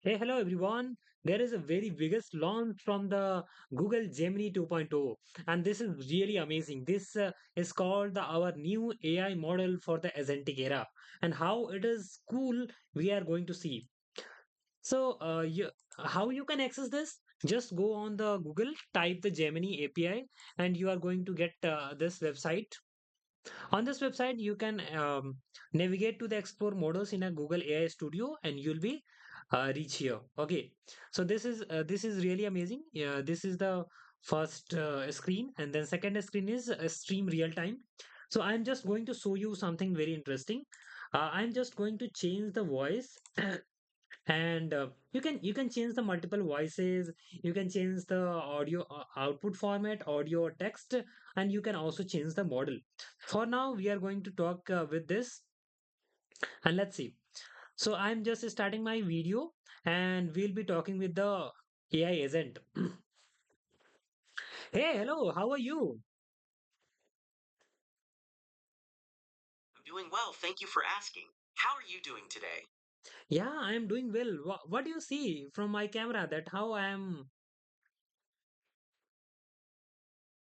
Hey, hello everyone. There is a very biggest launch from the Google Gemini 2.0, and this is really amazing. This is called our new AI model for the agentic era, and how it is cool we are going to see. How you can access this? Just go on the Google, type the Gemini API, and you are going to get this website. On this website, you can navigate to the explore models in a Google AI Studio, and you'll be reach here. Okay, so this is really amazing. Yeah, this is the first screen, and then second screen is stream real time. So I'm just going to show you something very interesting. I'm just going to change the voice and you can change the multiple voices, you can change the audio output format, audio or text, and you can also change the model. For now we are going to talk with this, and let's see. So I'm just starting my video, and we'll be talking with the AI agent. Hey, hello, how are you? I'm doing well, thank you for asking. How are you doing today? Yeah, I'm doing well. What do you see from my camera that how I am?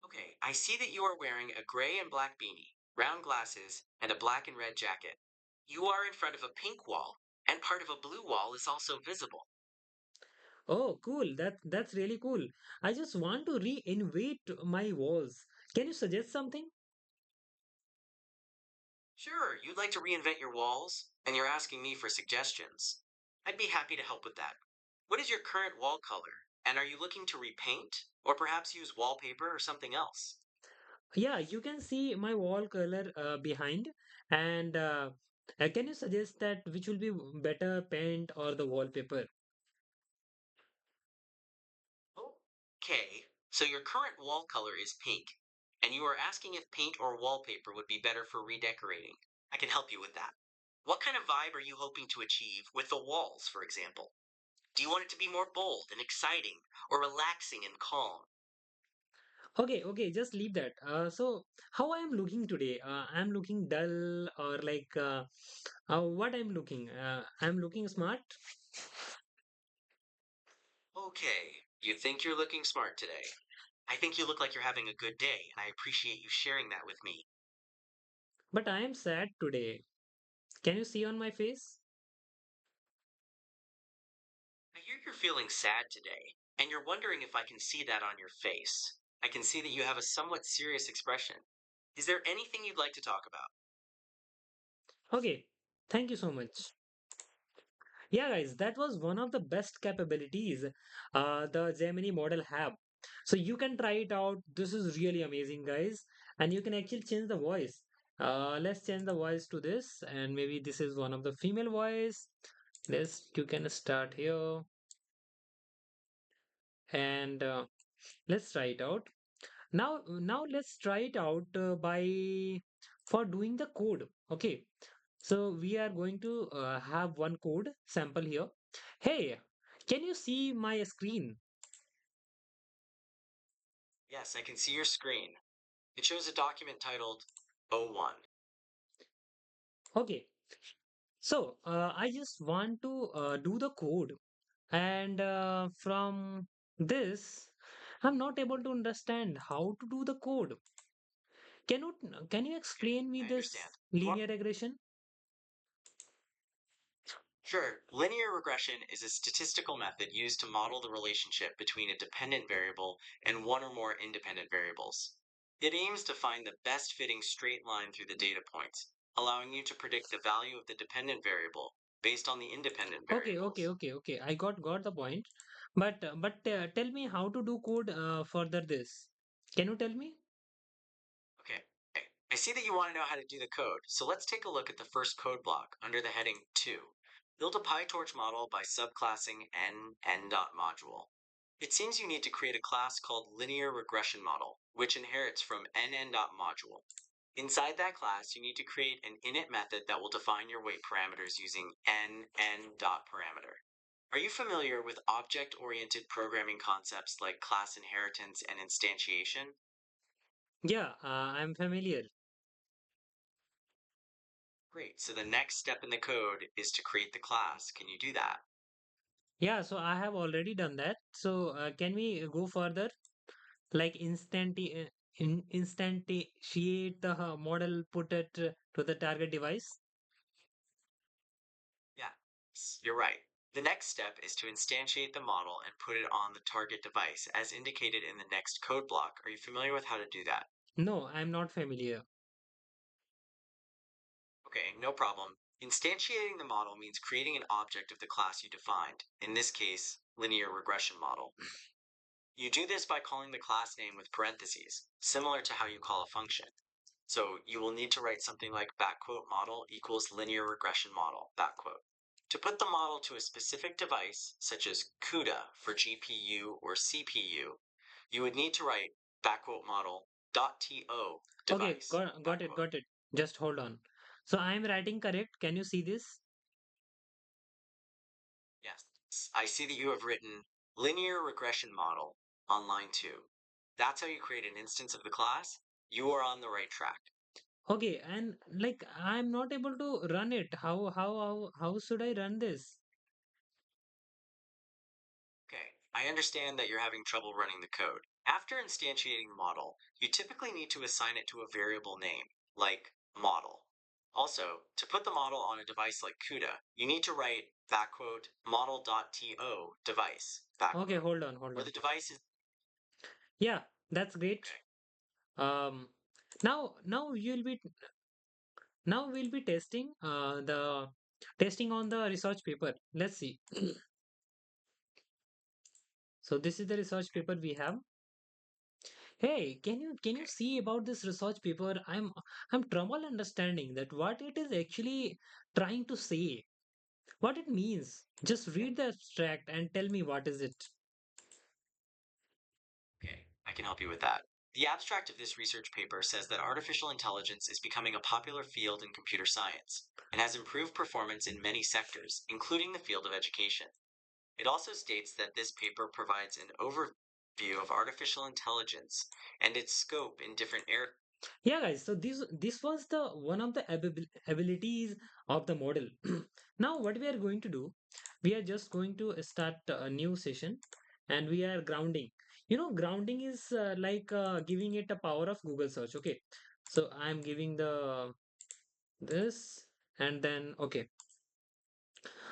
Okay, I see that you are wearing a gray and black beanie, round glasses, and a black and red jacket. You are in front of a pink wall, and part of a blue wall is also visible. Oh, cool. That's really cool. I just want to reinvent my walls. Can you suggest something? Sure, you'd like to reinvent your walls, and you're asking me for suggestions. I'd be happy to help with that. What is your current wall color? And are you looking to repaint, or perhaps use wallpaper or something else? Yeah, you can see my wall color behind, and can you suggest that which will be better, paint or the wallpaper? Okay, so your current wall color is pink, and you are asking if paint or wallpaper would be better for redecorating. I can help you with that. What kind of vibe are you hoping to achieve with the walls, for example? Do you want it to be more bold and exciting, or relaxing and calm? Okay, okay, just leave that. So how I am looking today? I'm looking dull or like what I'm looking? I'm looking smart, Okay, you think you're looking smart today. I think you look like you're having a good day, and I appreciate you sharing that with me. but I am sad today. Can you see on my face? I hear you're feeling sad today, and you're wondering if I can see that on your face. I can see that you have a somewhat serious expression. Is there anything you'd like to talk about? Okay, thank you so much. Yeah, guys, that was one of the best capabilities the Gemini model have. So you can try it out. This is really amazing, guys. And you can actually change the voice. Let's change the voice to this, and maybe this is one of the female voice. Let's you can start here, and let's try it out. Now let's try it out by for doing the code. Okay, so we are going to have one code sample here. Hey, can you see my screen? Yes, I can see your screen. It shows a document titled O1. Okay, so I just want to do the code, and from this, I'm not able to understand how to do the code. Can you Okay, explain me I understand. this You want linear regression? Sure. Linear regression is a statistical method used to model the relationship between a dependent variable and one or more independent variables. It aims to find the best fitting straight line through the data points, allowing you to predict the value of the dependent variable based on the independent Okay, okay, variables. okay, okay. I got the point. But tell me how to do code further this. Can you tell me? Okay. Okay. I see that you want to know how to do the code, so let's take a look at the first code block under the heading 2. Build a PyTorch model by subclassing n.module. It seems you need to create a class called linear regression model, which inherits from nn.module. Inside that class, you need to create an init method that will define your weight parameters using nn.parameter. Are you familiar with object-oriented programming concepts like class inheritance and instantiation? Yeah, I'm familiar. Great. So the next step in the code is to create the class. Can you do that? Yeah, so I have already done that. So can we go further? Like instantiate the model, put it to the target device. Yeah, you're right. The next step is to instantiate the model and put it on the target device as indicated in the next code block. Are you familiar with how to do that? No, I'm not familiar. Okay, no problem. Instantiating the model means creating an object of the class you defined, in this case, linear regression model. You do this by calling the class name with parentheses, similar to how you call a function. So you will need to write something like backquote model equals linear regression model, backquote. To put the model to a specific device, such as CUDA for GPU or CPU, you would need to write backquote model .to Okay, device, got it, backquote. got it. Just hold on. So I'm writing correct. Can you see this? Yes, I see that you have written linear regression model on line 2. That's how you create an instance of the class. You are on the right track. Okay, and like I'm not able to run it. How should I run this? Okay, I understand that you're having trouble running the code. After instantiating the model, you typically need to assign it to a variable name, like model. Also, to put the model on a device like CUDA, you need to write backquote model.to device, Okay, backquote, hold on, hold where on. the device is Yeah, that's great. okay. Um, now you'll be now we'll be testing the testing on the research paper. Let's see. So this is the research paper we have. Hey, can you Okay. see about this research paper? I'm trouble understanding that what it is actually trying to say, what it means. Just Yeah. read the abstract and tell me what is it. Okay, I can help you with that. The abstract of this research paper says that artificial intelligence is becoming a popular field in computer science and has improved performance in many sectors, including the field of education. It also states that this paper provides an overview of artificial intelligence and its scope in different areas. Yeah, guys. So this was the one of the abilities of the model. Now, what we are going to do, we are just going to start a new session, and we are grounding. Grounding is like giving it a power of Google search. Okay, so I'm giving the this, and then okay.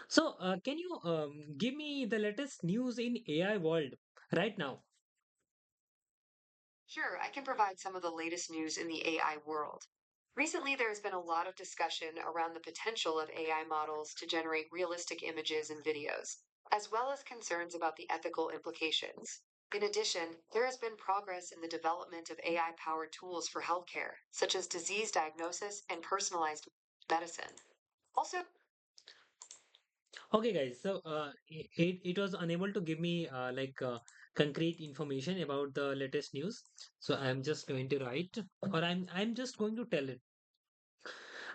So can you give me the latest news in AI world right now? Sure, I can provide some of the latest news in the AI world. Recently, there has been a lot of discussion around the potential of AI models to generate realistic images and videos, as well as concerns about the ethical implications. In addition, there has been progress in the development of AI powered tools for healthcare, such as disease diagnosis and personalized medicine. Also, Okay, guys. So it was unable to give me concrete information about the latest news. So I'm just going to write, or I'm just going to tell it.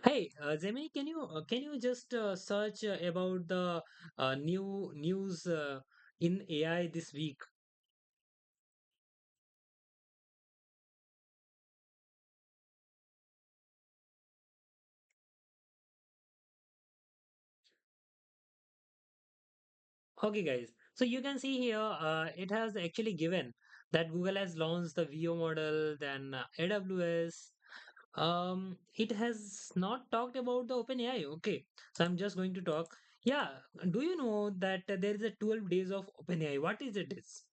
Hey, Gemini, can you just search about the new news in AI this week? Okay, guys. So you can see here, it has actually given that Google has launched the VO model, then AWS. It has not talked about the OpenAI. Okay, so I'm just going to talk. Yeah, do you know that there is a 12 days of OpenAI? What is it? Is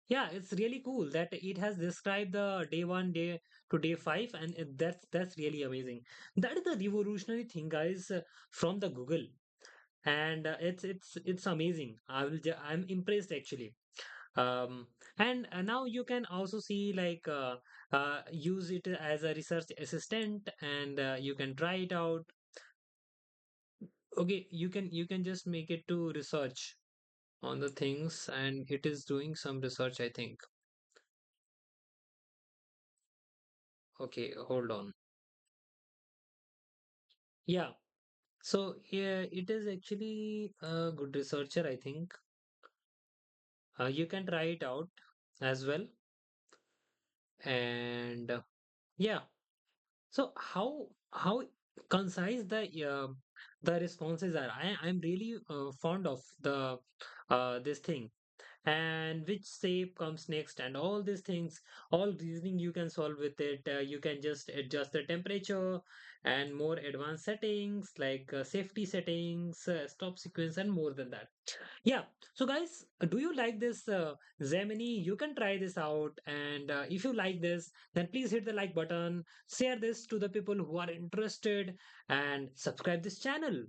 yeah, it's really cool that it has described the day one, day to day five, and that's really amazing. That is the revolutionary thing, guys, from the Google, and it's amazing. I'm impressed actually. And now you can also see like use it as a research assistant, and you can try it out. Okay, you can just make it to research on the things, and it is doing some research, I think. Okay, hold on. Yeah, so yeah, it is actually a good researcher, I think. You can try it out as well, and yeah. So how concise the responses are. I'm really fond of the this thing, and which shape comes next, and all these things, all reasoning you can solve with it. You can just adjust the temperature and more advanced settings like safety settings, stop sequence, and more than that. Yeah. So guys, do you like this Gemini? You can try this out, and if you like this, then please hit the like button, share this to the people who are interested, and subscribe this channel.